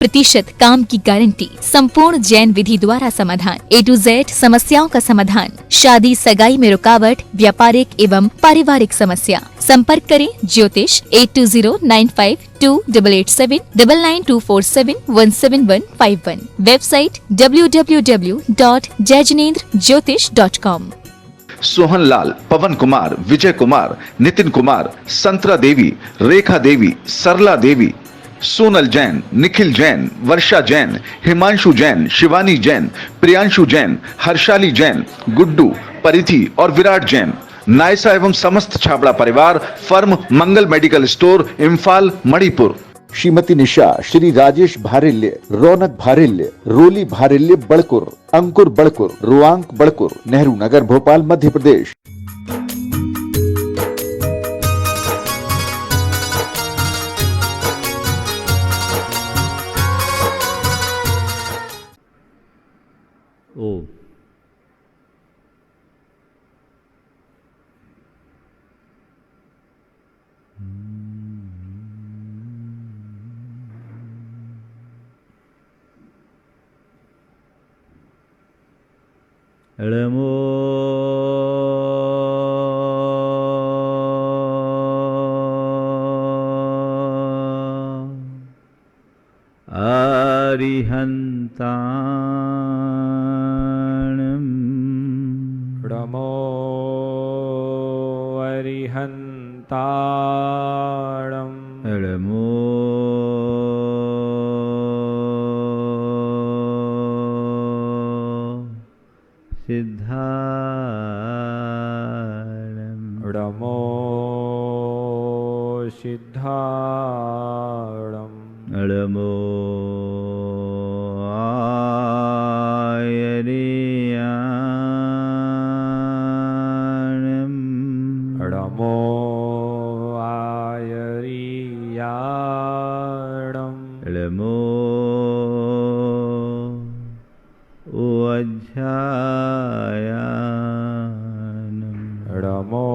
प्रतिशत काम की गारंटी, संपूर्ण जैन विधि द्वारा समाधान, A to Z समस्याओं का समाधान, शादी सगाई में रुकावट, व्यापारिक एवं पारिवारिक समस्या। संपर्क करें ज्योतिष 820952879924717151। Website www.jaijinesdrajyotish.com। सोहन लाल, पवन कुमार, विजय कुमार, नितिन कुमार, संतरा देवी, रेखा देवी, सरला देवी, सोनल जैन, निखिल जैन, वर्षा जैन, हिमांशु जैन, शिवानी जैन, प्रियांशु जैन, हर्षाली जैन, गुड्डू, परिधि और विराट जैन। नायसा एवं समस्त छाबड़ा परिवार, फर्म मंगल मेडिकल स्टोर, इम्फाल, मणिपुर। श्रीमती निशा, श्री राजेश भारिल्य, रौनक भारिल्य, रोली भारिल्य बड़कुर, अंकुर बड़कुर, रुआंक बड़कुर, नेहरू नगर, भोपाल, मध्य प्रदेश। ओ Elemo Arihantanam Namo Arihantanam Elemo Siddharam Namo Siddharam Namo Ayariyanam Namo Ayariyanam Namo Vajjayanam Namo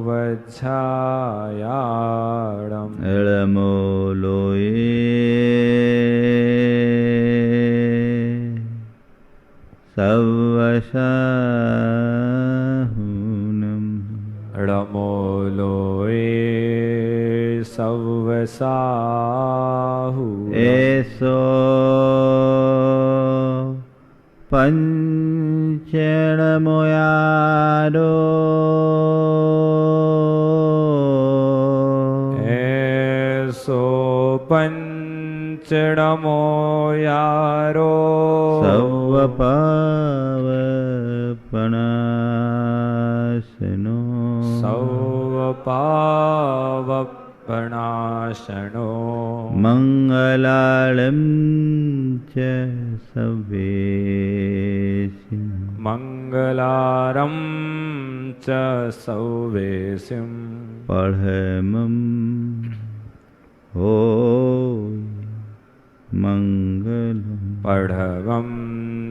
Vajjayanam Namo Loye Savvasahunam Namo Loe Savvasahu Eso Panchanamoyado Eso Panchanamo Yaro Savvapavanasano Savvapavanasano Mangalalam cha Savvesim Mangalaram cha Sauvesim Padhamam Hoy Mangalam Padhavam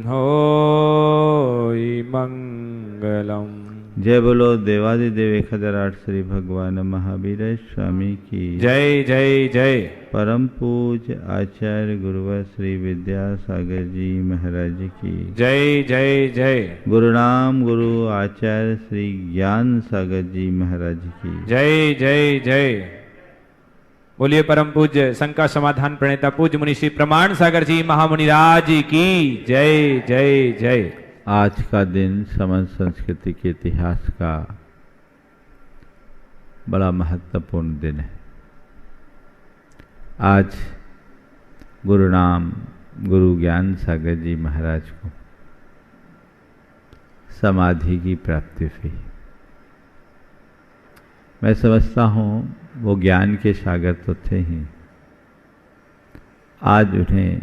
Hoy Mangalam। जय बोलो देवादिदेव 1008 श्री भगवान महावीर स्वामी की जय जय जय। परम पूज्य आचार्य गुरुवर श्री विद्यासागर जी महाराज की जय जय जय। गुरुनाम गुरु आचार्य श्री ज्ञान सागर जी महाराज की जय जय जय। बोलिए परम पूज्य शंका समाधान प्रणेता पूज्य मुनि श्री प्रमाण सागर जी महामुनिराज की जय जय जय। आज का दिन समस्त संस्कृति के इतिहास का बड़ा महत्वपूर्ण दिन है। आज गुरु नाम गुरु ज्ञान सागर जी महाराज को समाधि की प्राप्ति हुई। मैं समझता हूँ वो ज्ञान के सागर तो थे ही, आज उन्हें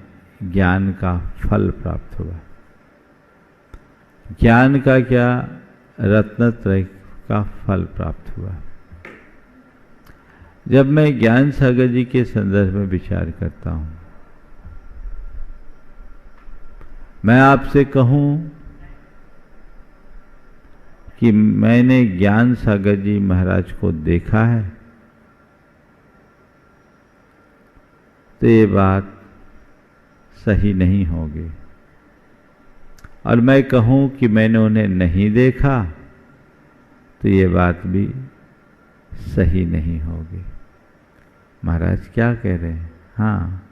ज्ञान का फल प्राप्त हुआ। ज्ञान का क्या, रत्नत्रय का फल प्राप्त हुआ। जब मैं ज्ञान सागर जी के संदर्भ में विचार करता हूँ, मैं आपसे कहूँ कि मैंने ज्ञान सागर जी महाराज को देखा है, तो ये बात सही नहीं होगी। और मैं कहूं कि मैंने उन्हें नहीं देखा तो ये बात भी सही नहीं होगी। महाराज क्या कह रहे हैं? हाँ,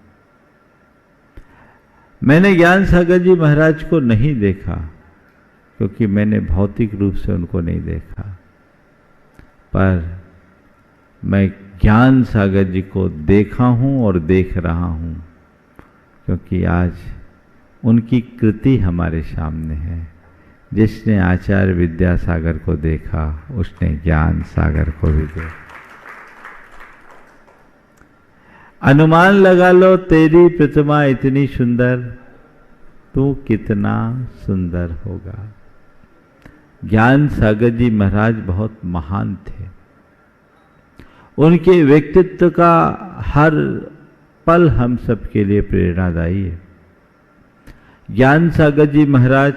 मैंने ज्ञान सागर जी महाराज को नहीं देखा क्योंकि मैंने भौतिक रूप से उनको नहीं देखा, पर मैं ज्ञान सागर जी को देखा हूं और देख रहा हूं क्योंकि आज उनकी कृति हमारे सामने है। जिसने आचार्य विद्यासागर को देखा उसने ज्ञान सागर को भी देखा। अनुमान लगा लो, तेरी प्रतिमा इतनी सुंदर, तू कितना सुंदर होगा। ज्ञान सागर जी महाराज बहुत महान थे। उनके व्यक्तित्व का हर पल हम सब के लिए प्रेरणादायी है। ज्ञान सागर जी महाराज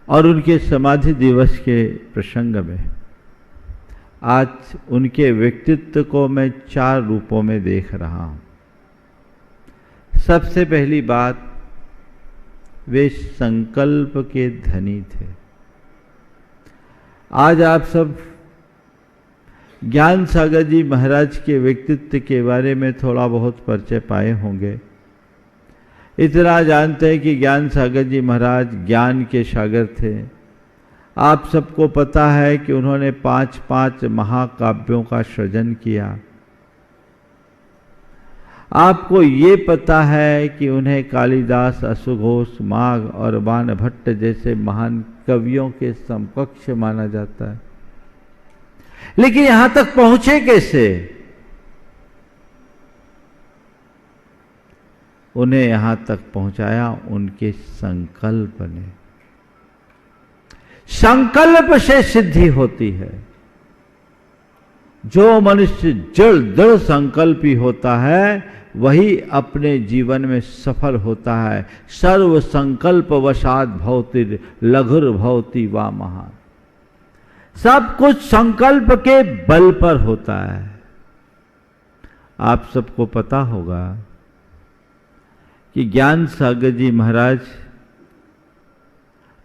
और उनके समाधि दिवस के प्रसंग में आज उनके व्यक्तित्व को मैं 4 रूपों में देख रहा हूं। सबसे पहली बात, वे संकल्प के धनी थे। आज आप सब ज्ञान सागर जी महाराज के व्यक्तित्व के बारे में थोड़ा बहुत परिचय पाए होंगे। इतना जानते हैं कि ज्ञान सागर जी महाराज ज्ञान के सागर थे। आप सबको पता है कि उन्होंने 5 महाकाव्यों का सृजन किया। आपको ये पता है कि उन्हें कालिदास, अश्वघोष, माघ और बाणभट्ट जैसे महान कवियों के समकक्ष माना जाता है। लेकिन यहां तक पहुंचे कैसे? उन्हें यहां तक पहुंचाया उनके संकल्प ने। संकल्प से सिद्धि होती है। जो मनुष्य दृढ़ संकल्पी होता है वही अपने जीवन में सफल होता है। सर्व संकल्प वशात भवति लघुर भवति वा महान। सब कुछ संकल्प के बल पर होता है। आप सबको पता होगा कि ज्ञान सागर जी महाराज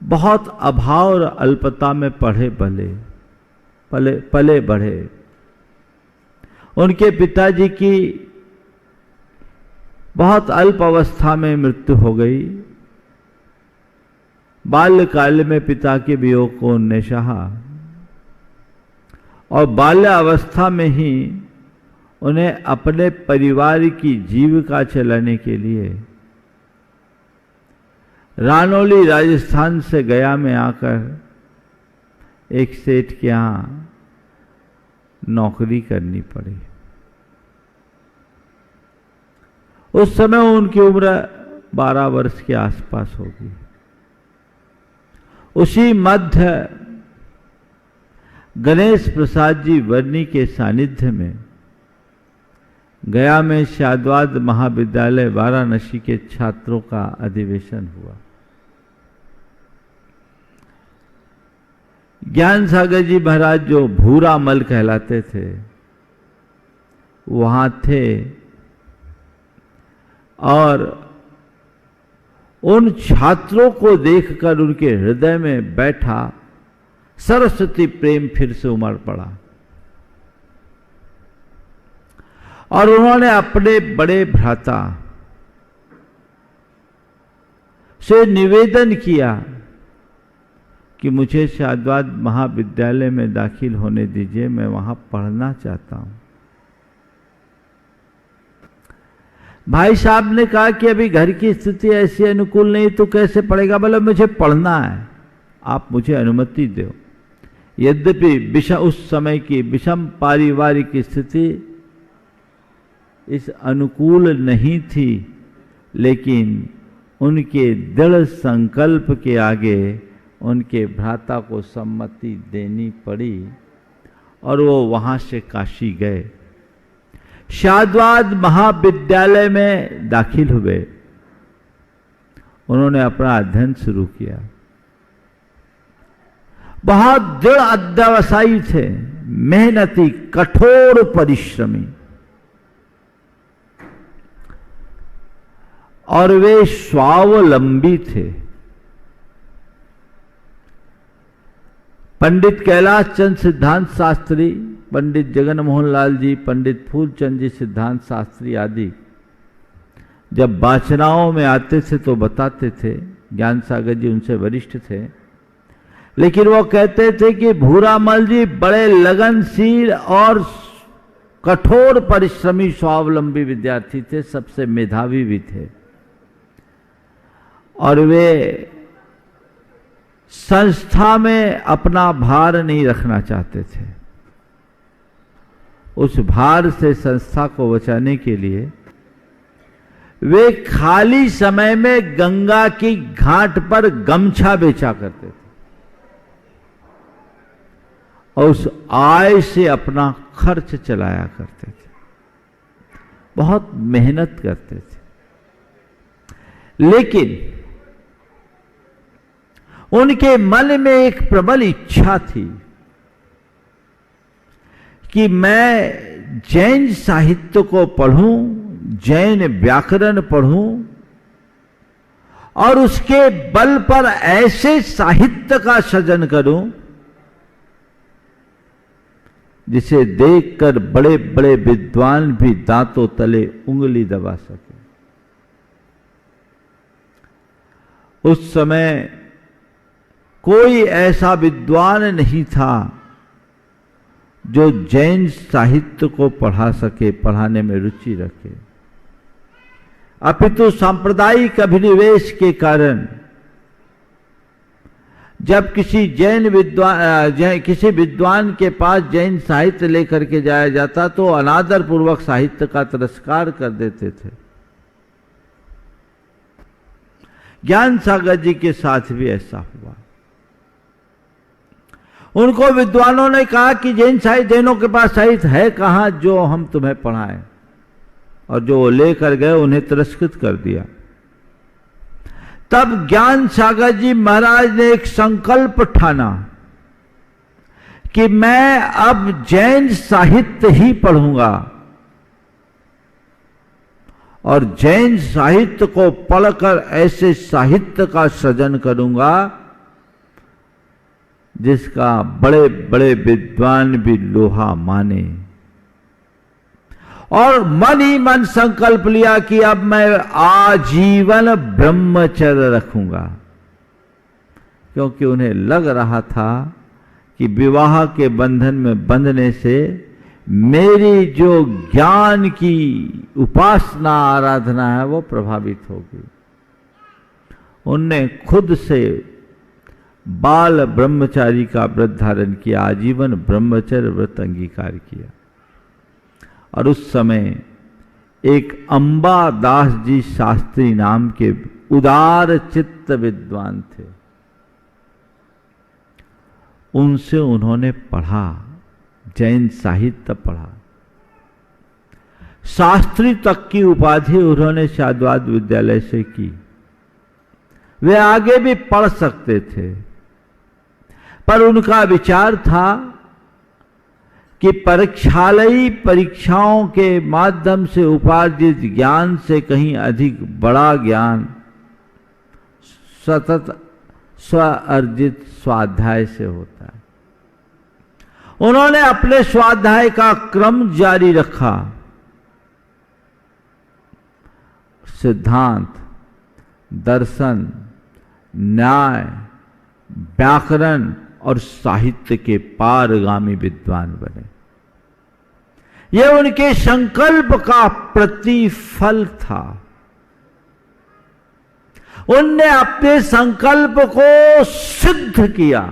बहुत अभाव और अल्पता में पले बढ़े। उनके पिताजी की बहुत अल्प अवस्था में मृत्यु हो गई। बाल्यकाल में पिता के वियोग को उन्हें सहा और बाल्य अवस्था में ही उन्हें अपने परिवार की जीविका चलाने के लिए रानौली राजस्थान से गया में आकर एक सेठ के यहां नौकरी करनी पड़ी। उस समय उनकी उम्र 12 वर्ष के आसपास होगी। उसी मध्य गणेश प्रसाद जी वर्णी के सानिध्य में गया में शाद्वाद महाविद्यालय वाराणसी के छात्रों का अधिवेशन हुआ। ज्ञान सागर जी महाराज जो भूरा मल कहलाते थे वहां थे और उन छात्रों को देखकर उनके हृदय में बैठा सरस्वती प्रेम फिर से उमड़ पड़ा और उन्होंने अपने बड़े भ्राता से निवेदन किया कि मुझे शाद्वाद महाविद्यालय में दाखिल होने दीजिए, मैं वहां पढ़ना चाहता हूं। भाई साहब ने कहा कि अभी घर की स्थिति ऐसी अनुकूल नहीं, तो कैसे पढ़ेगा? बोले मुझे पढ़ना है, आप मुझे अनुमति दो। यद्यपि उस समय की विषम पारिवारिक स्थिति इस अनुकूल नहीं थी, लेकिन उनके दृढ़ संकल्प के आगे उनके भ्राता को सम्मति देनी पड़ी और वो वहां से काशी गए। शाद्वाद महाविद्यालय में दाखिल हुए। उन्होंने अपना अध्ययन शुरू किया। बहुत दृढ़ अध्यवसायी थे, मेहनती, कठोर परिश्रमी। और वे स्वावलंबी थे। पंडित कैलाश चंद सिद्धांत शास्त्री, पंडित जगन मोहन लाल जी, पंडित फूलचंद जी सिद्धांत शास्त्री आदि जब वाचनाओं में आते थे तो बताते थे, ज्ञान सागर जी उनसे वरिष्ठ थे, लेकिन वो कहते थे कि भूरामल जी बड़े लगनशील और कठोर परिश्रमी स्वावलंबी विद्यार्थी थे, सबसे मेधावी भी थे और वे संस्था में अपना भार नहीं रखना चाहते थे। उस भार से संस्था को बचाने के लिए वे खाली समय में गंगा की घाट पर गमछा बेचा करते थे और उस आय से अपना खर्च चलाया करते थे, बहुत मेहनत करते थे। लेकिन उनके मन में एक प्रबल इच्छा थी कि मैं जैन साहित्य को पढ़ूं, जैन व्याकरण पढ़ूं और उसके बल पर ऐसे साहित्य का सृजन करूं जिसे देखकर बड़े बड़े विद्वान भी दांतों तले उंगली दबा सके। उस समय कोई ऐसा विद्वान नहीं था जो जैन साहित्य को पढ़ा सके, पढ़ाने में रुचि रखे। अपितु सांप्रदायिक अभिनिवेश के कारण जब किसी किसी विद्वान के पास जैन साहित्य लेकर के जाया जाता तो अनादर पूर्वक साहित्य का तिरस्कार कर देते थे। ज्ञान सागर जी के साथ भी ऐसा हुआ। उनको विद्वानों ने कहा कि जैनों के पास साहित्य है कहां जो हम तुम्हें पढ़ाएं, और जो वो लेकर गए उन्हें तिरस्कृत कर दिया। तब ज्ञान सागर जी महाराज ने एक संकल्प ठाना कि मैं अब जैन साहित्य ही पढ़ूंगा और जैन साहित्य को पढ़कर ऐसे साहित्य का सृजन करूंगा जिसका बड़े बड़े विद्वान भी लोहा माने। और मन ही मन संकल्प लिया कि अब मैं आजीवन ब्रह्मचर्य रखूंगा, क्योंकि उन्हें लग रहा था कि विवाह के बंधन में बंधने से मेरी जो ज्ञान की उपासना आराधना है वो प्रभावित होगी। उनने खुद से बाल ब्रह्मचारी का व्रत धारण किया, आजीवन ब्रह्मचर्य व्रत अंगीकार किया। और उस समय एक अंबा दास जी शास्त्री नाम के उदार चित्त विद्वान थे, उनसे उन्होंने पढ़ा, जैन साहित्य पढ़ा। शास्त्री तक की उपाधि उन्होंने शाद्वाद विद्यालय से की। वे आगे भी पढ़ सकते थे, पर उनका विचार था कि परीक्षालयी परीक्षाओं के माध्यम से उपार्जित ज्ञान से कहीं अधिक बड़ा ज्ञान सतत स्व अर्जित स्वाध्याय से होता है। उन्होंने अपने स्वाध्याय का क्रम जारी रखा। सिद्धांत, दर्शन, न्याय, व्याकरण और साहित्य के पारगामी विद्वान बने। यह उनके संकल्प का प्रतिफल था। उनने अपने संकल्प को सिद्ध किया,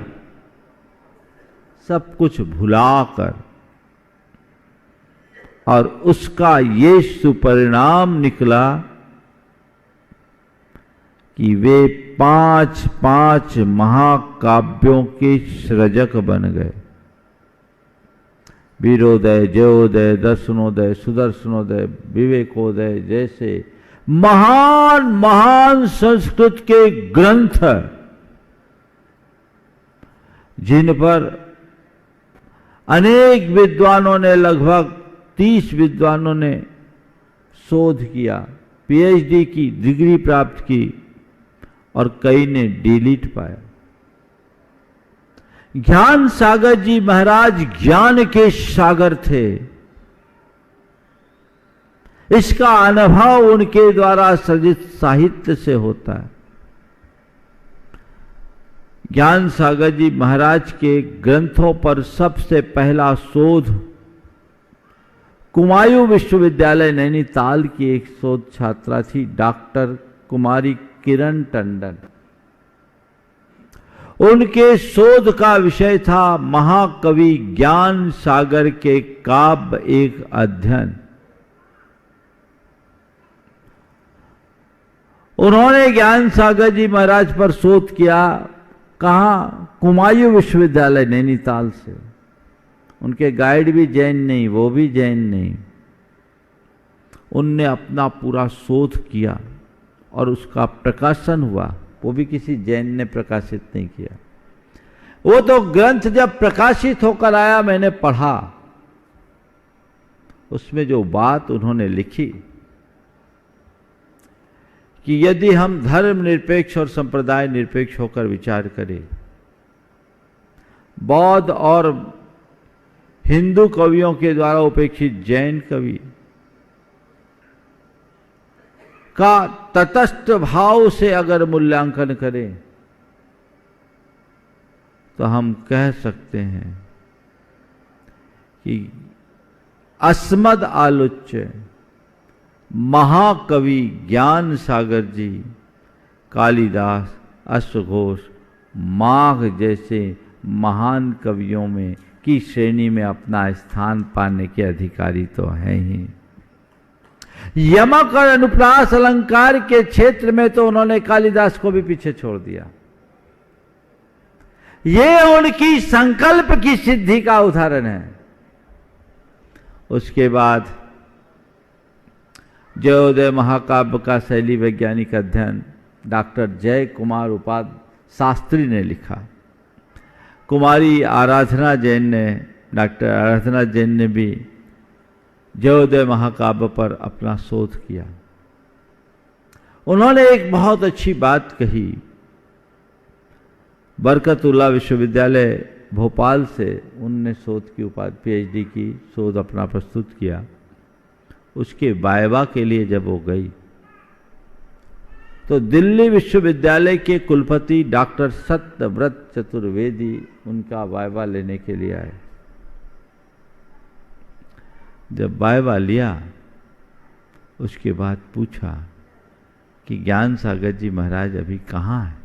सब कुछ भुलाकर, और उसका ये सुपरिणाम निकला कि वे 5 महाकाव्यों के सृजक बन गए। वीरोदय, जयोदय, दर्शनोदय, सुदर्शनोदय, विवेकोदय जैसे महान महान संस्कृत के ग्रंथ, जिन पर अनेक विद्वानों ने, लगभग 30 विद्वानों ने शोध किया, पीएचडी की डिग्री प्राप्त की और कई ने डीलिट पाया। ज्ञान सागर जी महाराज ज्ञान के सागर थे। इसका अनुभव उनके द्वारा सृजित साहित्य से होता है। ज्ञान सागर जी महाराज के ग्रंथों पर सबसे पहला शोध कुमायूं विश्वविद्यालय नैनीताल की एक शोध छात्रा थी, डॉक्टर कुमारी किरण टंडन। उनके शोध का विषय था महाकवि ज्ञान सागर के काव्य एक अध्ययन। उन्होंने ज्ञान सागर जी महाराज पर शोध किया। कहाँ? कुमायूं विश्वविद्यालय नैनीताल से। उनके गाइड भी जैन नहीं, वो भी जैन नहीं। उनने अपना पूरा शोध किया और उसका प्रकाशन हुआ। वो भी किसी जैन ने प्रकाशित नहीं किया। वो तो ग्रंथ जब प्रकाशित होकर आया मैंने पढ़ा, उसमें जो बात उन्होंने लिखी कि यदि हम धर्म निरपेक्ष और संप्रदाय निरपेक्ष होकर विचार करें, बौद्ध और हिंदू कवियों के द्वारा उपेक्षित जैन कवि का तटस्थ भाव से अगर मूल्यांकन करें तो हम कह सकते हैं कि अस्मद आलोच्य महाकवि ज्ञान सागर जी, कालिदास, अश्वघोष, माघ जैसे महान कवियों में की श्रेणी में अपना स्थान पाने के अधिकारी तो हैं ही। यमक और अनुप्रास अलंकार के क्षेत्र में तो उन्होंने कालिदास को भी पीछे छोड़ दिया। ये उनकी संकल्प की सिद्धि का उदाहरण है। उसके बाद जयोदय महाकाव्य का शैली वैज्ञानिक अध्ययन डॉक्टर जय कुमार उपाध्याय शास्त्री ने लिखा। कुमारी आराधना जैन ने, डॉक्टर आराधना जैन ने भी जयोदय महाकाव्य पर अपना शोध किया। उन्होंने एक बहुत अच्छी बात कही। बरकतुल्लाह विश्वविद्यालय भोपाल से उनने शोध की उपाधि, पीएचडी की शोध अपना प्रस्तुत किया। उसके वायवा के लिए जब वो गई तो दिल्ली विश्वविद्यालय के कुलपति डॉक्टर सत्यव्रत चतुर्वेदी उनका वायवा लेने के लिए आए। जब वायवा लिया उसके बाद पूछा कि ज्ञान सागर जी महाराज अभी कहाँ हैं?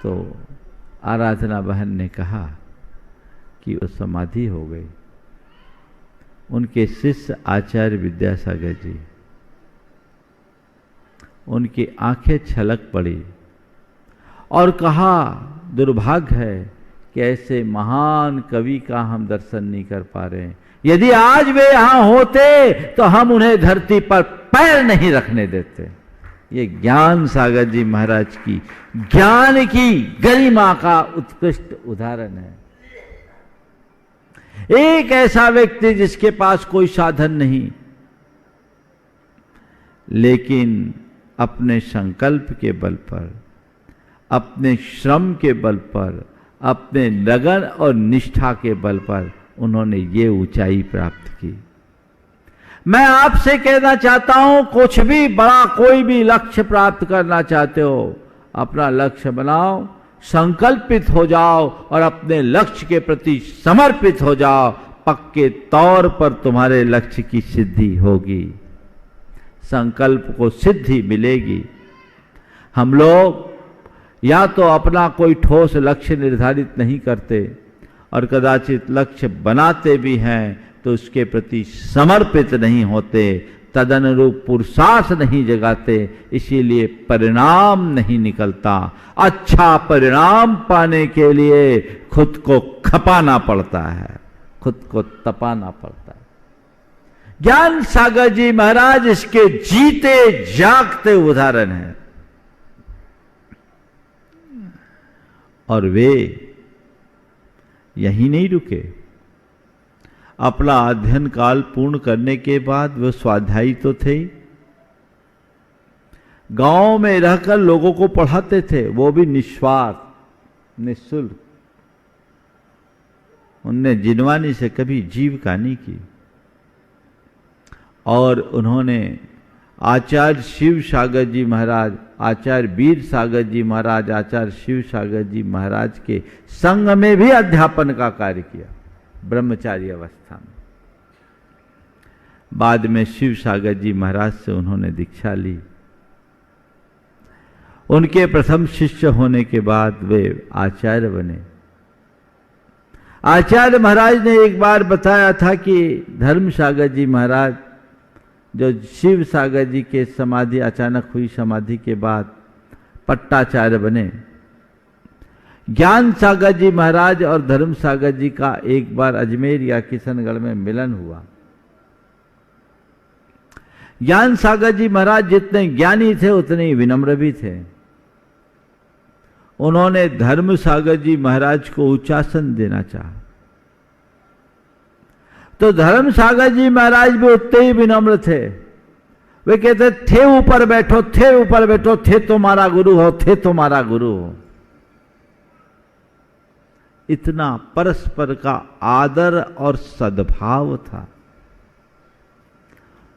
तो आराधना बहन ने कहा कि वो समाधि हो गई। उनके शिष्य आचार्य विद्यासागर जी, उनकी आंखें छलक पड़ी और कहा, दुर्भाग्य है कि ऐसे महान कवि का हम दर्शन नहीं कर पा रहे हैं। यदि आज वे यहां होते तो हम उन्हें धरती पर पैर नहीं रखने देते। ये ज्ञान सागर जी महाराज की ज्ञान की गरिमा का उत्कृष्ट उदाहरण है। एक ऐसा व्यक्ति जिसके पास कोई साधन नहीं, लेकिन अपने संकल्प के बल पर, अपने श्रम के बल पर, अपने लगन और निष्ठा के बल पर उन्होंने ये ऊंचाई प्राप्त की। मैं आपसे कहना चाहता हूं, कुछ भी बड़ा कोई भी लक्ष्य प्राप्त करना चाहते हो, अपना लक्ष्य बनाओ, संकल्पित हो जाओ और अपने लक्ष्य के प्रति समर्पित हो जाओ। पक्के तौर पर तुम्हारे लक्ष्य की सिद्धि होगी, संकल्प को सिद्धि मिलेगी। हम लोग या तो अपना कोई ठोस लक्ष्य निर्धारित नहीं करते और कदाचित लक्ष्य बनाते भी हैं तो उसके प्रति समर्पित नहीं होते, तदनुरूप पुरुषार्थ नहीं जगाते, इसीलिए परिणाम नहीं निकलता। अच्छा परिणाम पाने के लिए खुद को खपाना पड़ता है, खुद को तपाना पड़ता है। ज्ञान सागर जी महाराज इसके जीते जागते उदाहरण हैं। और वे यहीं नहीं रुके, अपना अध्ययन काल पूर्ण करने के बाद वे स्वाध्यायी तो थे ही, गांव में रहकर लोगों को पढ़ाते थे, वो भी निस्वार्थ निःशुल्क। उनने जिनवानी से कभी जीविका नहीं की। और उन्होंने आचार्य शिव सागर जी महाराज, आचार्य वीर सागर जी महाराज, आचार्य शिव सागर जी महाराज के संग में भी अध्यापन का कार्य किया ब्रह्मचारी अवस्था में। बाद में शिव सागर जी महाराज से उन्होंने दीक्षा ली। उनके प्रथम शिष्य होने के बाद वे आचार्य बने। आचार्य महाराज ने एक बार बताया था कि धर्म सागर जी महाराज जो शिव सागर जी के समाधि अचानक हुई समाधि के बाद पट्टाचार्य बने। ज्ञान सागर जी महाराज और धर्म सागर जी का एक बार अजमेर या किशनगढ़ में मिलन हुआ। ज्ञान सागर जी महाराज जितने ज्ञानी थे उतने ही विनम्र भी थे। उन्होंने धर्म सागर जी महाराज को उच्चासन देना चाहा, तो धर्म सागर जी महाराज भी उतने ही विनम्र थे। वे कहते थे ऊपर बैठो, थे ऊपर बैठो, थे तुम्हारा गुरु हो, थे तुम्हारा गुरु हो। इतना परस्पर का आदर और सद्भाव था।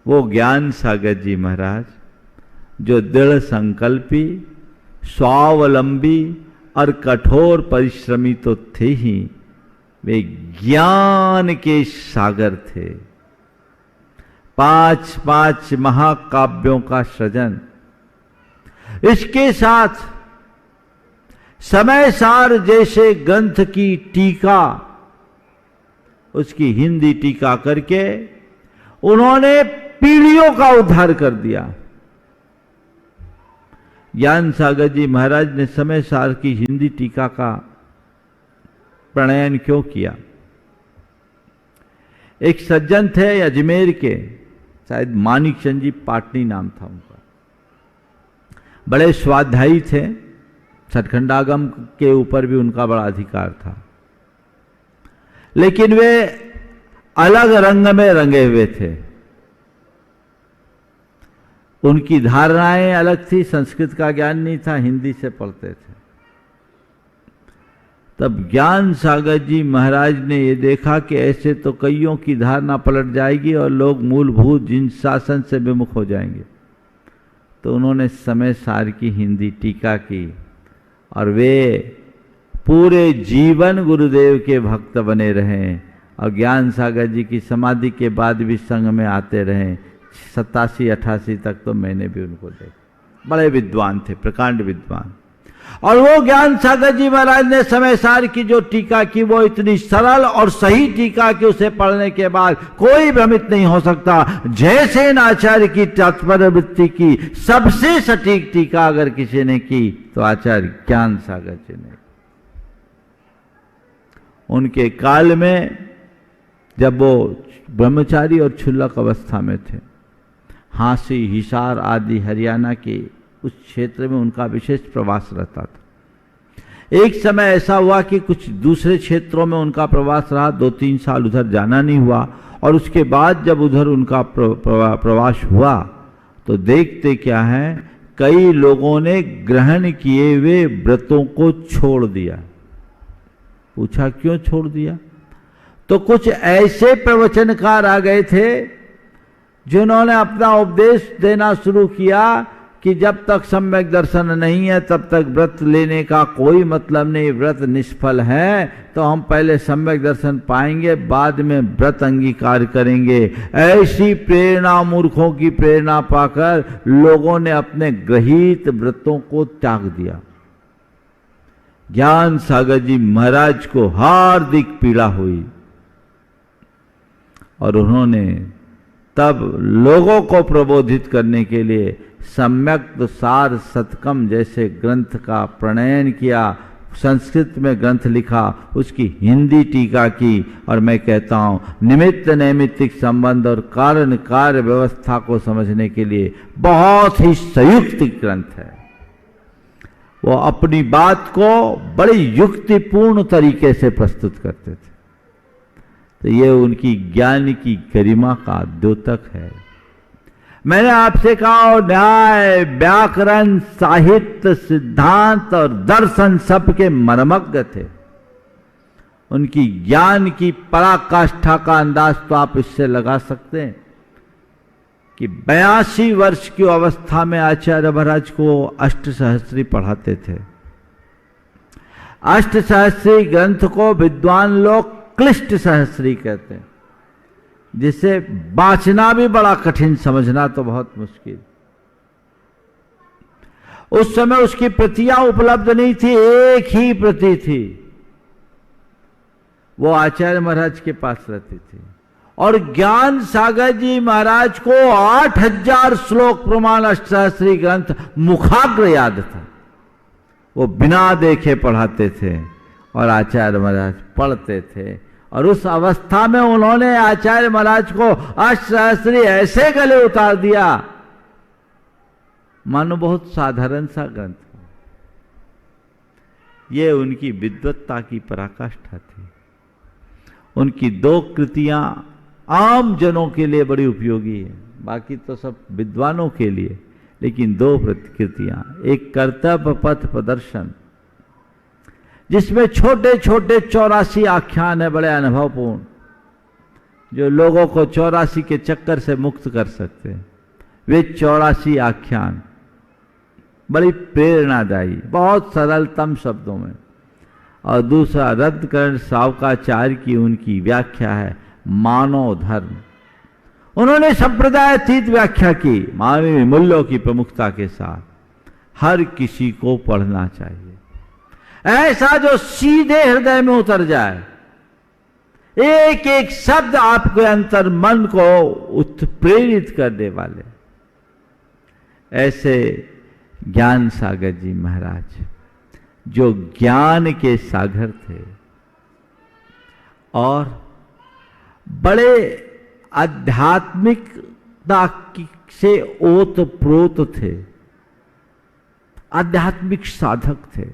वो ज्ञान सागर जी महाराज जो दृढ़ संकल्पी, स्वावलंबी और कठोर परिश्रमी तो थे ही, वे ज्ञान के सागर थे। 5 महाकाव्यों का सृजन, इसके साथ समय सार जैसे ग्रंथ की टीका, उसकी हिंदी टीका करके उन्होंने पीढ़ियों का उद्धार कर दिया। ज्ञान सागर जी महाराज ने समय सार की हिंदी टीका का प्रणयन क्यों किया? एक सज्जन थे अजमेर के, शायद मानिक चंद जी पाटनी नाम था उनका, बड़े स्वाध्यायी थे। सतखंडागम के ऊपर भी उनका बड़ा अधिकार था, लेकिन वे अलग रंग में रंगे हुए थे। उनकी धारणाएं अलग थी, संस्कृत का ज्ञान नहीं था, हिंदी से पढ़ते थे। तब ज्ञान सागर जी महाराज ने ये देखा कि ऐसे तो कईयों की धारणा पलट जाएगी और लोग मूलभूत जिन शासन से विमुख हो जाएंगे। तो उन्होंने समय सार की हिंदी टीका की और वे पूरे जीवन गुरुदेव के भक्त बने रहे और ज्ञान सागर जी की समाधि के बाद भी संग में आते रहे। 87-88 तक तो मैंने भी उनको देखा। बड़े विद्वान थे, प्रकांड विद्वान। और वो ज्ञान सागर जी महाराज ने समय सार की जो टीका की वो इतनी सरल और सही टीका कि उसे पढ़ने के बाद कोई भ्रमित नहीं हो सकता। जैसे आचार्य की तात्पर्य वृत्ति की सबसे सटीक टीका अगर किसी ने की तो आचार्य ज्ञान सागर जी ने। उनके काल में जब वो ब्रह्मचारी और क्षुल्लक अवस्था में थे, हांसी, हिसार आदि हरियाणा के उस क्षेत्र में उनका विशेष प्रवास रहता था। एक समय ऐसा हुआ कि कुछ दूसरे क्षेत्रों में उनका प्रवास रहा, 2-3 साल उधर जाना नहीं हुआ। और उसके बाद जब उधर उनका प्रवास हुआ तो देखते क्या है, कई लोगों ने ग्रहण किए हुए व्रतों को छोड़ दिया। पूछा क्यों छोड़ दिया? तो कुछ ऐसे प्रवचनकार आ गए थे जिन्होंने अपना उपदेश देना शुरू किया कि जब तक सम्यक दर्शन नहीं है तब तक व्रत लेने का कोई मतलब नहीं, व्रत निष्फल है। तो हम पहले सम्यक दर्शन पाएंगे, बाद में व्रत अंगीकार करेंगे। ऐसी प्रेरणा, मूर्खों की प्रेरणा पाकर लोगों ने अपने गृहीत व्रतों को त्याग दिया। ज्ञान सागर जी महाराज को हार्दिक पीड़ा हुई और उन्होंने तब लोगों को प्रबोधित करने के लिए सम्यक सार शतकम जैसे ग्रंथ का प्रणयन किया, संस्कृत में ग्रंथ लिखा, उसकी हिंदी टीका की। और मैं कहता हूँ निमित्त नैमित्तिक संबंध और कारण कार्य व्यवस्था को समझने के लिए बहुत ही संयुक्त ग्रंथ है। वो अपनी बात को बड़ी युक्तिपूर्ण तरीके से प्रस्तुत करते थे। तो ये उनकी ज्ञान की गरिमा का द्योतक है। मैंने आपसे कहा न्याय, व्याकरण, साहित्य, सिद्धांत और दर्शन सब के मर्मज्ञ थे। उनकी ज्ञान की पराकाष्ठा का अंदाज तो आप इससे लगा सकते हैं कि 82 वर्ष की अवस्था में आचार्य महाराज को अष्टसहस्री पढ़ाते थे। अष्टसहस्री ग्रंथ को विद्वान लोग क्लिष्ट सहस्री कहते हैं, जिसे बांचना भी बड़ा कठिन, समझना तो बहुत मुश्किल। उस समय उसकी प्रतियां उपलब्ध नहीं थी, एक ही प्रति थी, वो आचार्य महाराज के पास रहती थी। और ज्ञान सागर जी महाराज को 8000 श्लोक प्रमाण अष्टसहस्री ग्रंथ मुखाग्र याद था। वो बिना देखे पढ़ाते थे और आचार्य महाराज पढ़ते थे। और उस अवस्था में उन्होंने आचार्य महाराज को अष्टसहस्री ऐसे गले उतार दिया मानो बहुत साधारण सा ग्रंथ। ये उनकी विद्वत्ता की पराकाष्ठा थी। उनकी 2 कृतियां आम जनों के लिए बड़ी उपयोगी है, बाकी तो सब विद्वानों के लिए, लेकिन 2 कृतियां, एक कर्तव्य पथ प्रदर्शन जिसमें छोटे छोटे 84 आख्यान है, बड़े अनुभवपूर्ण, जो लोगों को 84 के चक्कर से मुक्त कर सकते हैं। वे 84 आख्यान बड़ी प्रेरणादायी, बहुत सरलतम शब्दों में। और दूसरा रद्दकरण सावकाचार्य की उनकी व्याख्या है मानव धर्म। उन्होंने संप्रदायातीत व्याख्या की, मानवीय मूल्यों की प्रमुखता के साथ। हर किसी को पढ़ना चाहिए, ऐसा जो सीधे हृदय में उतर जाए, एक एक शब्द आपके अंतर मन को उत्प्रेरित करने वाले। ऐसे ज्ञान सागर जी महाराज जो ज्ञान के सागर थे और बड़े आध्यात्मिकता से ओतप्रोत थे, आध्यात्मिक साधक थे।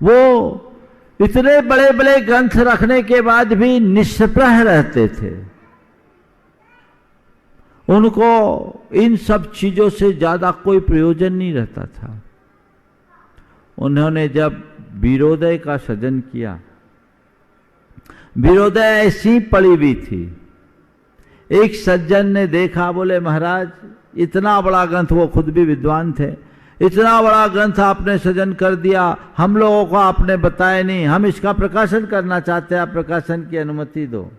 वो इतने बड़े बड़े ग्रंथ रखने के बाद भी निष्प्रह रहते थे। उनको इन सब चीजों से ज्यादा कोई प्रयोजन नहीं रहता था। उन्होंने जब वीरोदय का सृजन किया, वीरोदय ऐसी पड़ी हुई थी। एक सज्जन ने देखा, बोले महाराज इतना बड़ा ग्रंथ, वो खुद भी विद्वान थे, इतना बड़ा ग्रंथ आपने सृजन कर दिया, हम लोगों को आपने बताया नहीं, हम इसका प्रकाशन करना चाहते हैं, आप प्रकाशन की अनुमति दो।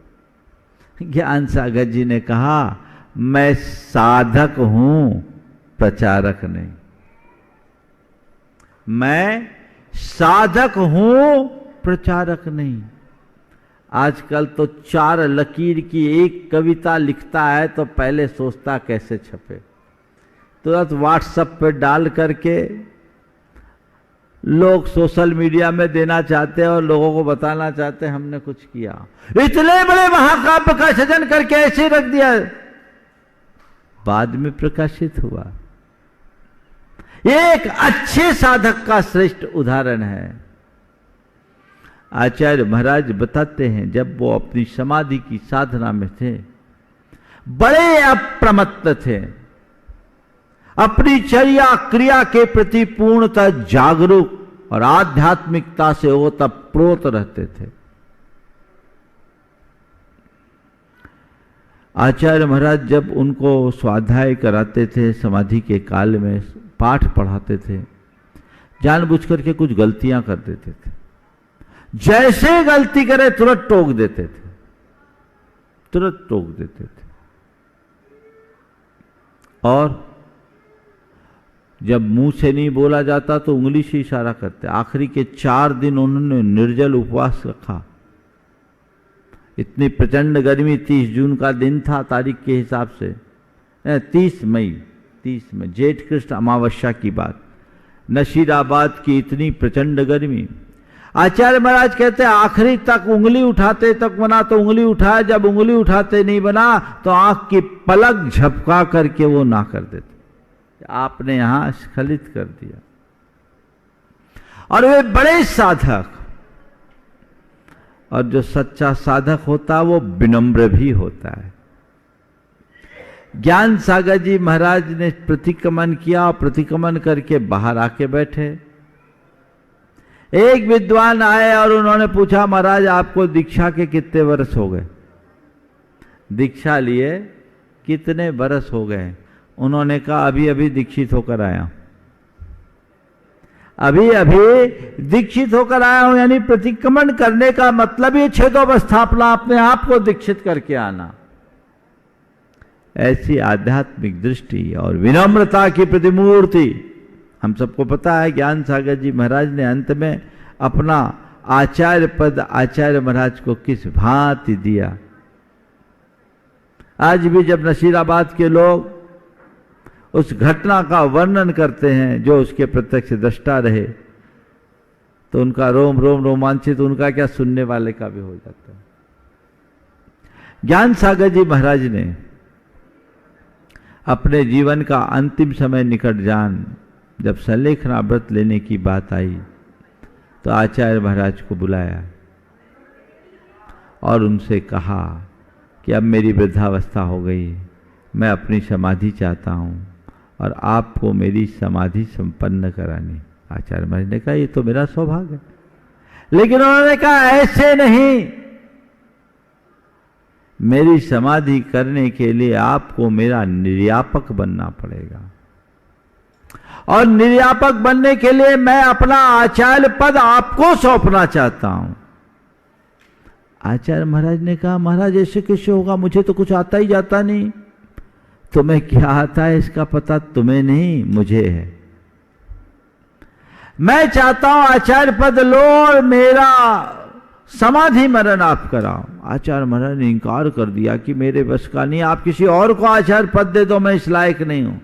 ज्ञान सागर जी ने कहा, मैं साधक हूं, प्रचारक नहीं। मैं साधक हूं, प्रचारक नहीं। आजकल तो 4 लकीर की एक कविता लिखता है तो पहले सोचता कैसे छपे, तुरंत व्हाट्सएप पे डाल करके लोग सोशल मीडिया में देना चाहते हैं और लोगों को बताना चाहते हैं हमने कुछ किया। इतने बड़े महाकाव्य का सृजन करके ऐसे रख दिया, बाद में प्रकाशित हुआ। एक अच्छे साधक का श्रेष्ठ उदाहरण है। आचार्य महाराज बताते हैं, जब वो अपनी समाधि की साधना में थे, बड़े अप्रमत्त थे, अपनी चर्या क्रिया के प्रति पूर्णतः जागरूक और आध्यात्मिकता से ओतप्रोत रहते थे। आचार्य महाराज जब उनको स्वाध्याय कराते थे, समाधि के काल में पाठ पढ़ाते थे, जानबूझ करके कुछ गलतियां कर देते थे। जैसे गलती करे तुरंत टोक देते थे, तुरंत टोक देते थे। और जब मुंह से नहीं बोला जाता तो उंगली से इशारा करते। आखिरी के 4 दिन उन्होंने निर्जल उपवास रखा। इतनी प्रचंड गर्मी, 30 जून का दिन था तारीख के हिसाब से, 30 मई, जेठ कृष्ण अमावस्या की बात, नशीराबाद की इतनी प्रचंड गर्मी। आचार्य महाराज कहते आखिरी तक उंगली उठाते तक बना तो उंगली उठाया, जब उंगली उठाते नहीं बना तो आंख की पलक झपका करके वो ना कर देते। आपने यहां स्खलित कर दिया। और वे बड़े साधक, और जो सच्चा साधक होता है वो विनम्र भी होता है। ज्ञान सागर जी महाराज ने प्रतिक्रमण किया और प्रतिक्रमण करके बाहर आके बैठे। एक विद्वान आए और उन्होंने पूछा, महाराज आपको दीक्षा के कितने वर्ष हो गए? दीक्षा लिए कितने वर्ष हो गए? उन्होंने कहा अभी अभी दीक्षित होकर आया, अभी अभी दीक्षित होकर आया हूं। यानी प्रतिक्रमण करने का मतलब ये छेदोवस्थापना, अपने आप को दीक्षित करके आना। ऐसी आध्यात्मिक दृष्टि और विनम्रता की प्रतिमूर्ति हम सबको पता है। ज्ञान सागर जी महाराज ने अंत में अपना आचार्य पद आचार्य महाराज को किस भांति दिया। आज भी जब नसीराबाद के लोग उस घटना का वर्णन करते हैं, जो उसके प्रत्यक्ष दृष्टा रहे, तो उनका रोम रोम रोमांचित, उनका क्या सुनने वाले का भी हो जाता है। ज्ञान सागर जी महाराज ने अपने जीवन का अंतिम समय निकट जान, जब संलेखना व्रत लेने की बात आई तो आचार्य महाराज को बुलाया और उनसे कहा कि अब मेरी वृद्धावस्था हो गई, मैं अपनी समाधि चाहता हूं और आपको मेरी समाधि संपन्न करानी। आचार्य महाराज ने कहा ये तो मेरा सौभाग्य है, लेकिन उन्होंने कहा ऐसे नहीं, मेरी समाधि करने के लिए आपको मेरा निर्यापक बनना पड़ेगा, और निर्यापक बनने के लिए मैं अपना आचार्य पद आपको सौंपना चाहता हूं। आचार्य महाराज ने कहा महाराज ऐसे कैसे होगा, मुझे तो कुछ आता ही जाता नहीं। तुम्हें क्या आता है इसका पता तुम्हें नहीं, मुझे है। मैं चाहता हूं आचार्य पद लो और मेरा समाधि मरण आप कराओ। आचार्य महाराज ने इंकार कर दिया कि मेरे बस का नहीं, आप किसी और को आचार्य पद दे दो, मैं इस लायक नहीं हूं।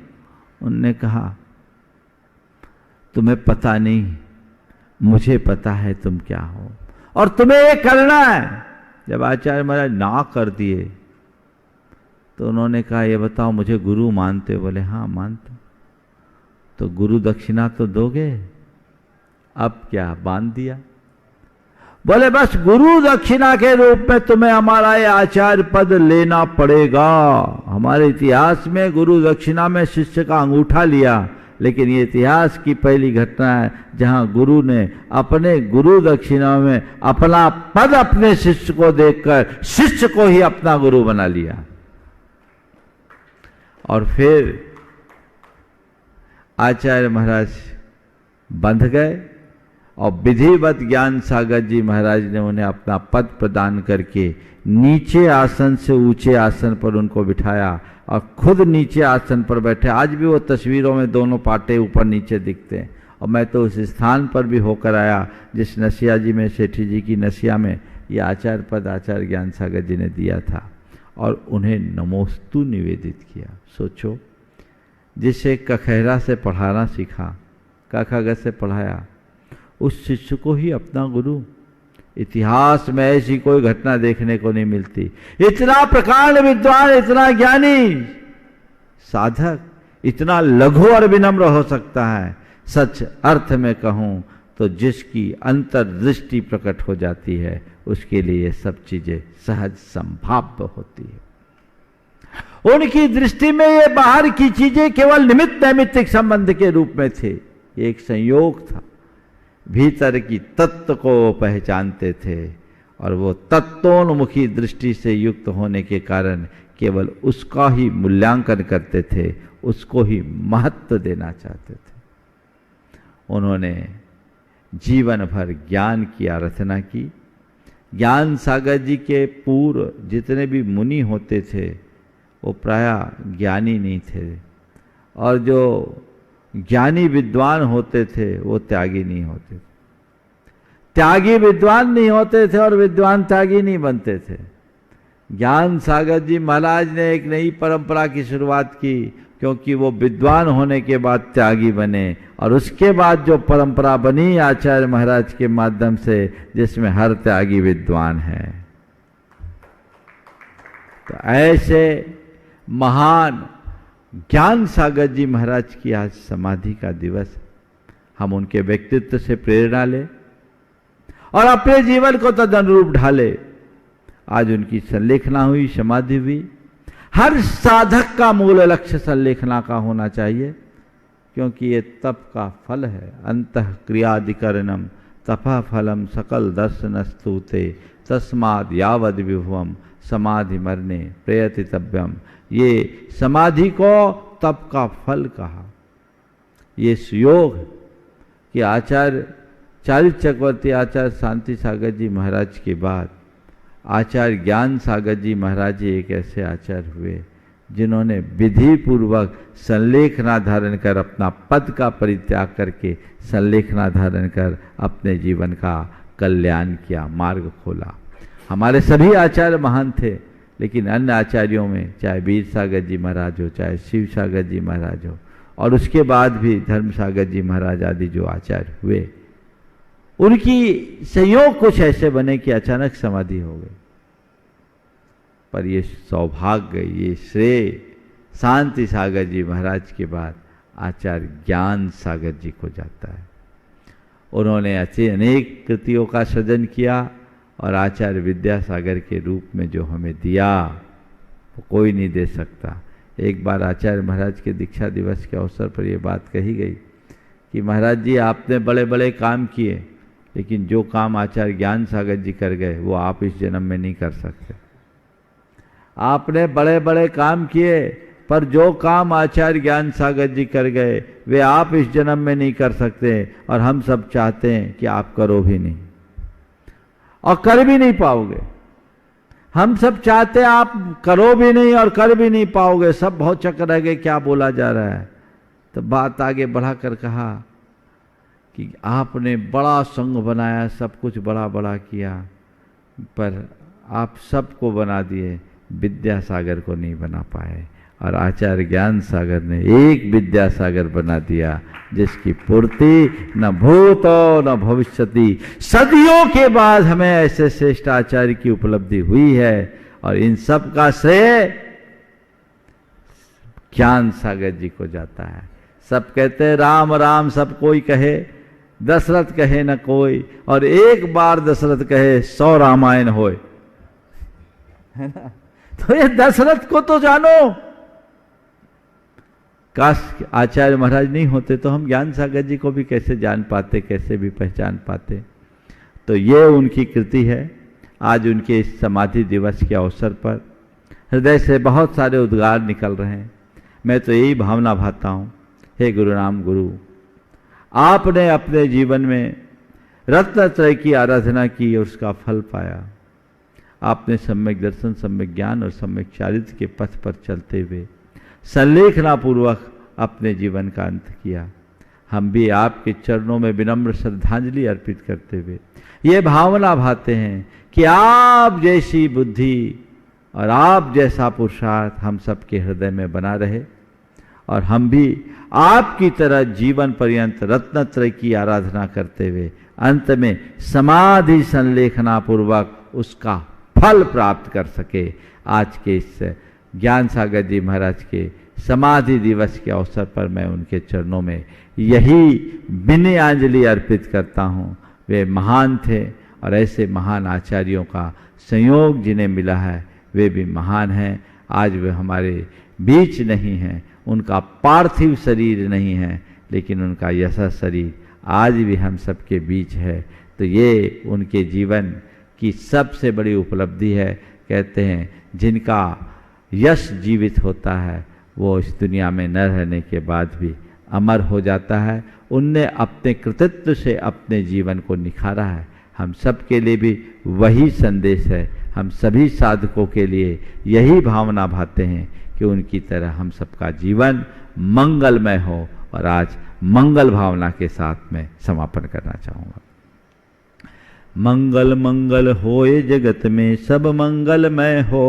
उनने कहा तुम्हें पता नहीं, मुझे पता है तुम क्या हो और तुम्हें ये करना है। जब आचार्य महाराज ना कर दिए तो उन्होंने कहा ये बताओ मुझे गुरु मानते हो? बोले हाँ मानते। तो गुरु दक्षिणा तो दोगे? अब क्या बांध दिया? बोले बस गुरु दक्षिणा के रूप में तुम्हें हमारा ये आचार्य पद लेना पड़ेगा। हमारे इतिहास में गुरु दक्षिणा में शिष्य का अंगूठा लिया, लेकिन ये इतिहास की पहली घटना है जहां गुरु ने अपने गुरु दक्षिणा में अपना पद अपने शिष्य को देकर शिष्य को ही अपना गुरु बना लिया। और फिर आचार्य महाराज बंध गए और विधिवत ज्ञान सागर जी महाराज ने उन्हें अपना पद प्रदान करके नीचे आसन से ऊंचे आसन पर उनको बिठाया और खुद नीचे आसन पर बैठे। आज भी वो तस्वीरों में दोनों पाटे ऊपर नीचे दिखते हैं। और मैं तो उस स्थान पर भी होकर आया जिस नसिया जी में, सेठी जी की नसिया में, ये आचार्य पद आचार्य ज्ञान सागर जी ने दिया था और उन्हें नमोस्तु निवेदित किया। सोचो, जिसे कखहरा से पढ़ाना सीखा, कखग से पढ़ाया, उस शिष्य को ही अपना गुरु। इतिहास में ऐसी कोई घटना देखने को नहीं मिलती। इतना प्रकांड विद्वान, इतना ज्ञानी साधक, इतना लघु और विनम्र हो सकता है। सच अर्थ में कहूं तो जिसकी अंतर्दृष्टि प्रकट हो जाती है उसके लिए ये सब चीजें सहज संभाव्य होती है। उनकी दृष्टि में ये बाहर की चीजें केवल निमित्त नैमित्तिक संबंध के रूप में थे। ये एक संयोग था। भीतर की तत्व को पहचानते थे और वो तत्वोन्मुखी दृष्टि से युक्त होने के कारण केवल उसका ही मूल्यांकन करते थे, उसको ही महत्व देना चाहते थे। उन्होंने जीवन भर ज्ञान की आराधना की। ज्ञान सागर जी के पूर्व जितने भी मुनि होते थे वो प्रायः ज्ञानी नहीं थे, और जो ज्ञानी विद्वान होते थे वो त्यागी नहीं होते थे। त्यागी विद्वान नहीं होते थे और विद्वान त्यागी नहीं बनते थे। ज्ञान सागर जी महाराज ने एक नई परंपरा की शुरुआत की, क्योंकि वो विद्वान होने के बाद त्यागी बने, और उसके बाद जो परंपरा बनी आचार्य महाराज के माध्यम से, जिसमें हर त्यागी विद्वान है। तो ऐसे महान ज्ञान सागर जी महाराज की आज समाधि का दिवस, हम उनके व्यक्तित्व से प्रेरणा लें और अपने जीवन को तदनुरूप ढाले। आज उनकी संलेखना हुई, समाधि हुई। हर साधक का मूल लक्ष्य संलेखना का होना चाहिए, क्योंकि ये तप का फल है। अंतः क्रियाधिकरणम तपः फलम सकल दर्शनस्तुते तस्माद् यावद विभवम समाधि मरने प्रयतितव्यम। ये समाधि को तप का फल कहा। ये सुयोग कि आचार्य चारित्र चक्रवर्ती आचार्य शांति सागर जी महाराज के बाद आचार्य ज्ञान सागर जी महाराज जी एक ऐसे आचार्य हुए जिन्होंने विधि पूर्वक संलेखना धारण कर अपना पद का परित्याग करके संलेखना धारण कर अपने जीवन का कल्याण किया, मार्ग खोला। हमारे सभी आचार्य महान थे, लेकिन अन्य आचार्यों में चाहे वीर सागर जी महाराज हो, चाहे शिव सागर जी महाराज हो, और उसके बाद भी धर्म सागर जी महाराज आदि जो आचार्य हुए, उनकी संयोग कुछ ऐसे बने कि अचानक समाधि हो गई। पर ये सौभाग्य, ये श्रेय शांति सागर जी महाराज के बाद आचार्य ज्ञान सागर जी को जाता है। उन्होंने अच्छे अनेक कृतियों का सृजन किया और आचार्य विद्यासागर के रूप में जो हमें दिया वो कोई नहीं दे सकता। एक बार आचार्य महाराज के दीक्षा दिवस के अवसर पर यह बात कही गई कि महाराज जी आपने बड़े बड़े काम किए, लेकिन जो काम आचार्य ज्ञान सागर जी कर गए वो आप इस जन्म में नहीं कर सकते। आपने बड़े बड़े काम किए, पर जो काम आचार्य ज्ञान सागर जी कर गए वे आप इस जन्म में नहीं कर सकते, और हम सब चाहते हैं कि आप करो भी नहीं और कर भी नहीं पाओगे। हम सब चाहते हैं आप करो भी नहीं और कर भी नहीं पाओगे। सब बहुत चक्कर रह गए, क्या बोला जा रहा है। तो बात आगे बढ़ाकर कहा कि आपने बड़ा संघ बनाया, सब कुछ बड़ा बड़ा किया, पर आप सबको बना दिए, विद्यासागर को नहीं बना पाए। और आचार्य ज्ञान सागर ने एक विद्यासागर बना दिया जिसकी पूर्ति न भूतो न भविष्यति। सदियों के बाद हमें ऐसे श्रेष्ठ आचार्य की उपलब्धि हुई है, और इन सब का श्रेय ज्ञान सागर जी को जाता है। सब कहते हैं राम राम सब कोई कहे, दशरथ कहे न कोई, और एक बार दशरथ कहे 100 रामायण होए, है ना। तो ये दशरथ को तो जानो। काश आचार्य महाराज नहीं होते तो हम ज्ञान सागर जी को भी कैसे जान पाते, कैसे भी पहचान पाते। तो ये उनकी कृति है। आज उनके इस समाधि दिवस के अवसर पर हृदय से बहुत सारे उद्गार निकल रहे हैं। मैं तो यही भावना भाता हूँ, हे गुरुराम गुरु, आपने अपने जीवन में रत्नत्रय की आराधना की और उसका फल पाया। आपने सम्यक दर्शन, सम्यक ज्ञान और सम्यक चारित्र के पथ पर चलते हुए संलेखना पूर्वक अपने जीवन का अंत किया। हम भी आपके चरणों में विनम्र श्रद्धांजलि अर्पित करते हुए ये भावना भाते हैं कि आप जैसी बुद्धि और आप जैसा पुरुषार्थ हम सबके हृदय में बना रहे, और हम भी आपकी तरह जीवन पर्यंत रत्नत्रय की आराधना करते हुए अंत में समाधि संलेखना पूर्वक उसका फल प्राप्त कर सके। आज के इस ज्ञान सागर जी महाराज के समाधि दिवस के अवसर पर मैं उनके चरणों में यही विनयाञ्जलि अर्पित करता हूँ। वे महान थे, और ऐसे महान आचार्यों का संयोग जिन्हें मिला है वे भी महान हैं। आज वे हमारे बीच नहीं हैं, उनका पार्थिव शरीर नहीं है, लेकिन उनका यशा शरीर आज भी हम सबके बीच है। तो ये उनके जीवन की सबसे बड़ी उपलब्धि है। कहते हैं जिनका यश जीवित होता है वो इस दुनिया में न रहने के बाद भी अमर हो जाता है। उनने अपने कृतित्व से अपने जीवन को निखारा है। हम सब के लिए भी वही संदेश है। हम सभी साधकों के लिए यही भावना भाते हैं कि उनकी तरह हम सबका जीवन मंगलमय हो। और आज मंगल भावना के साथ में समापन करना चाहूँगा। मंगल मंगल होए जगत में सब मंगलमय हो।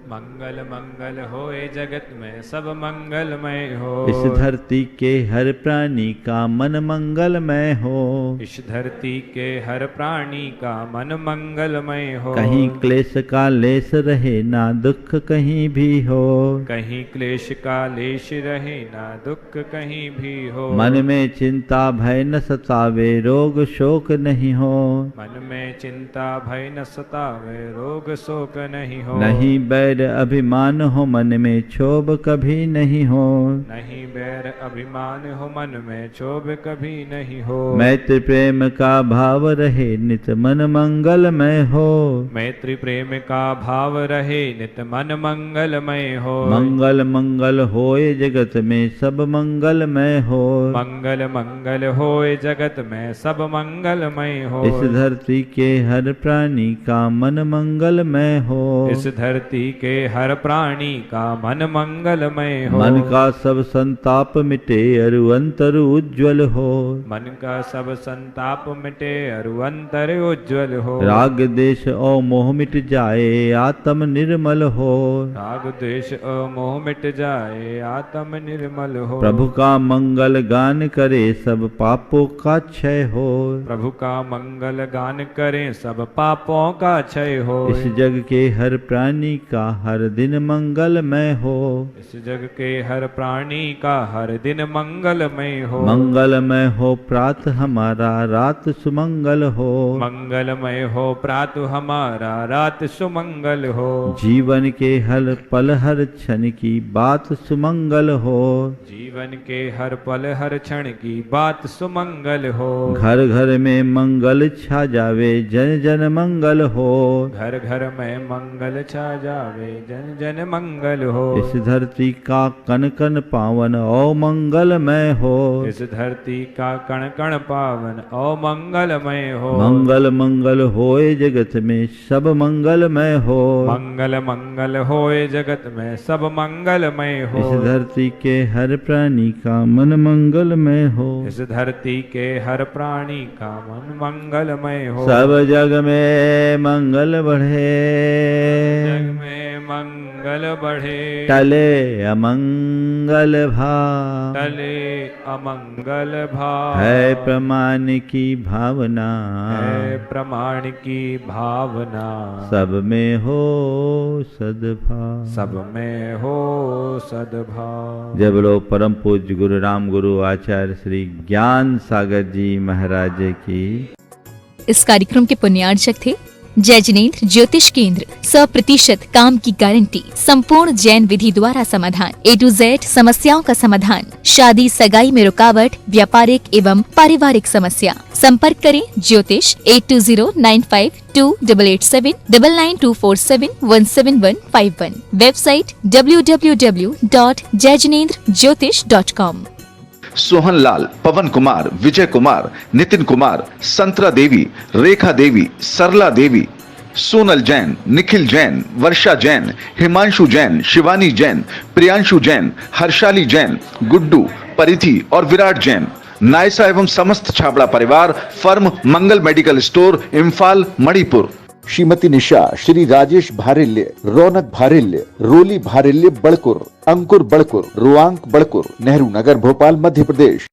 मंगल मंगल होए जगत में सब मंगलमय हो। इस धरती के हर प्राणी का मन मंगलमय हो। इस धरती के हर प्राणी का मन मंगलमय हो। कहीं क्लेश का लेस रहे ना दुख कहीं भी हो। कहीं क्लेश का लेश रहे ना दुख कहीं भी हो। मन में चिंता भय न सतावे रोग शोक नहीं हो। मन में चिंता भय न सतावे, रोग शोक नहीं हो। नहीं बैर अभिमान हो मन में क्षोभ कभी नहीं हो। नहीं बैर अभिमान हो मन में क्षोभ कभी नहीं हो। मैत्री प्रेम का भाव रहे नित मन मंगलमय हो। मैत्री प्रेम का भाव रहे नित मन मंगलमय हो। मंगल मंगल होए जगत में सब मंगलमय हो। मंगल मंगल होए जगत में सब मंगलमय हो। इस धरती के हर प्राणी का मन मंगलमय हो। इस धरती के हर प्राणी का मन मंगलमय हो। मन का सब संताप मिटे अरु अंतर उज्ज्वल हो। मन का सब संताप मिटे अरु अंतर उज्ज्वल हो। राग देश और मोह मिट जाए आत्म निर्मल हो। राग द्वेष मोह मिट जाए आत्म निर्मल हो। प्रभु का मंगल गान करे सब पापों का क्षय हो। प्रभु का मंगल गान करें सब पापों का क्षय हो। इस जग के हर प्राणी का हर दिन मंगलमय हो। इस जग के हर प्राणी का हर दिन मंगलमय हो। मंगलमय हो प्रात हमारा रात सुमंगल हो। मंगलमय हो प्रात हमारा रात सुमंगल हो। जीवन के हर पल हर क्षण की बात सुमंगल हो। जीवन के हर पल हर क्षण की बात सुमंगल हो। घर घर में मंगल छा जावे जन जन मंगल हो। घर घर में मंगल छा जावे जन जन मंगल हो। इस धरती का कण कण पावन ओ मंगलमय हो। इस धरती का कण कण पावन ओ मंगलमय हो। मंगल मंगल होए जगत में सब मंगलमय हो। मंगल मंगल होए जगत में सब मंगलमय हो। इस धरती के हर प्राणी का मन मंगलमय हो। इस धरती के हर प्राणी का मन मंगलमय हो। सब जग में मंगल बढ़े। जग में मंगल बढ़े। टले अमंगल भाव। टले अमंगल भाव। है प्रमाण की भावना। है प्रमाण की भावना। सब में हो सद्भाव। सब में हो सद्भाव। जय बोलो परम पूज्य गुरु राम गुरु आचार्य श्री ज्ञान सागर जी महाराज की। इस कार्यक्रम के पुण्यार्चक थे जय जिनेन्द्र ज्योतिष केंद्र। 100% काम की गारंटी, संपूर्ण जैन विधि द्वारा समाधान, A to Z समस्याओं का समाधान, शादी सगाई में रुकावट, व्यापारिक एवं पारिवारिक समस्या। संपर्क करें ज्योतिष 8209528799247171 वेबसाइट www.jayjinendrjyotish.com। सोहन लाल, पवन कुमार, विजय कुमार, नितिन कुमार, संतरा देवी, रेखा देवी, सरला देवी, सोनल जैन, निखिल जैन, वर्षा जैन, हिमांशु जैन, शिवानी जैन, प्रियांशु जैन, हर्षाली जैन, गुड्डू, परिधि और विराट जैन। नायसा एवं समस्त छाबड़ा परिवार, फर्म मंगल मेडिकल स्टोर, इम्फाल, मणिपुर। श्रीमती निशा, श्री राजेश भारिल्य, रौनक भारिल्य, रोली भारिल्य बड़कुर, अंकुर बड़कुर, रुआंक बड़कुर, नेहरू नगर भोपाल मध्य प्रदेश।